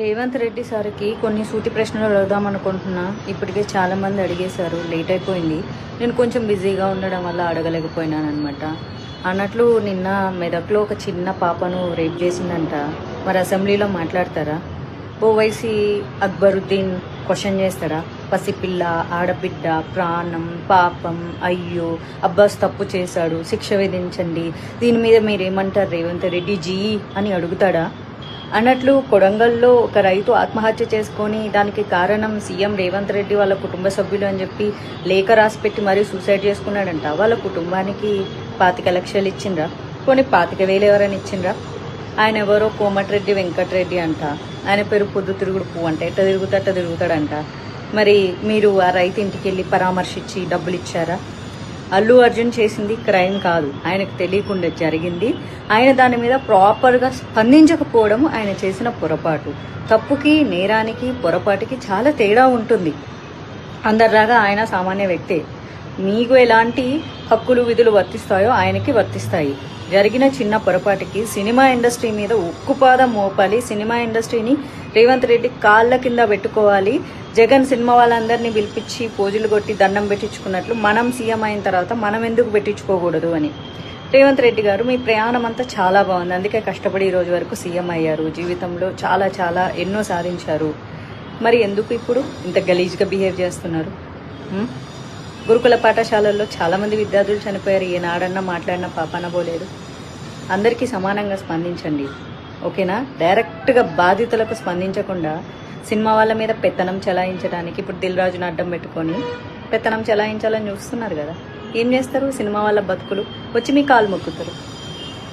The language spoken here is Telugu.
రేవంత్ రెడ్డి సార్కి కొన్ని సూటి ప్రశ్నలు అడుగుదాం అనుకుంటున్నా. ఇప్పటికే చాలా మంది అడిగేశారు, లేట్ అయిపోయింది. నేను కొంచెం బిజీగా ఉండడం వల్ల అడగలేకపోయినాను అనమాట. అన్నట్లు నిన్న మెదక్లో ఒక చిన్న పాపను రేప్ చేసిందంట. మరి అసెంబ్లీలో మాట్లాడతారా? ఓవైసీ అక్బరుద్దీన్ క్వశ్చన్ చేస్తాడా? పసిపిల్ల, ఆడబిడ్డ, ప్రాణం, పాపం, అయ్యో అబ్బాస్ తప్పు చేశాడు, శిక్ష విధించండి, దీని మీద మీరేమంటారు రేవంత్ రెడ్డి జీ అని అడుగుతాడా? అన్నట్లు కొడంగల్లో ఒక రైతు ఆత్మహత్య చేసుకొని దానికి కారణం సీఎం రేవంత్ రెడ్డి వాళ్ళ కుటుంబ సభ్యులు అని చెప్పి లేఖ రాసిపెట్టి మరీ సూసైడ్ చేసుకున్నాడంట. వాళ్ళ కుటుంబానికి 25 లక్షలు ఇచ్చిండ్రా? కొన్ని 25,000 ఎవరైనా ఇచ్చిండ్రా? ఆయన ఎవరో కోమటిరెడ్డి వెంకటరెడ్డి అంట. ఆయన పేరు పొద్దు తిరుగుడు పువ్వు అంట. ఎట్ట తిరుగుతాడంట. మరి మీరు ఆ రైతు ఇంటికి వెళ్ళి పరామర్శించి డబ్బులు ఇచ్చారా? అల్లు అర్జున్ చేసింది క్రైమ్ కాదు, ఆయనకు తెలియకుండా జరిగింది. ఆయన దాని మీద ప్రాపర్గా స్పందించకపోవడం ఆయన చేసిన పొరపాటు. తప్పుకి, నేరానికి, పొరపాటుకి చాలా తేడా ఉంటుంది. అందరిలాగా ఆయన సామాన్య వ్యక్తే. మీకు ఎలాంటి హక్కులు విధులు వర్తిస్తాయో ఆయనకి వర్తిస్తాయి. జరిగిన చిన్న పొరపాటుకి సినిమా ఇండస్ట్రీ మీద ఉక్కుపాదం మోపాలి. సినిమా ఇండస్ట్రీని రేవంత్ రెడ్డి కాళ్ళ కింద పెట్టుకోవాలి. జగన్ సినిమా వాళ్ళందరినీ పిలిపించి పోజులు కొట్టి దండం పెట్టించుకున్నట్లు మనం సీఎం అయిన తర్వాత మనం ఎందుకు పెట్టించుకోకూడదు అని. రేవంత్ రెడ్డి గారు, మీ ప్రయాణం అంతా చాలా బాగుంది, అందుకే కష్టపడి ఈ రోజు వరకు సీఎం అయ్యారు. జీవితంలో చాలా చాలా ఎన్నో సాధించారు. మరి ఎందుకు ఇప్పుడు ఇంత గలీజ్గా బిహేవ్ చేస్తున్నారు? గురుకుల పాఠశాలల్లో చాలామంది విద్యార్థులు చనిపోయారు. ఏనాడన్నా మాట్లాడినా పాపాన పోలేదు. అందరికీ సమానంగా స్పందించండి, ఓకేనా? డైరెక్ట్గా బాధితులకు స్పందించకుండా సినిమా వాళ్ళ మీద పెత్తనం చెలాయించడానికి ఇప్పుడు దిల్ రాజును అడ్డం పెట్టుకొని పెత్తనం చెలాయించాలని చూస్తున్నారు కదా. ఏం చేస్తారు? సినిమా వాళ్ళ బతుకులు వచ్చి మీ కాలు మొక్కుతారు.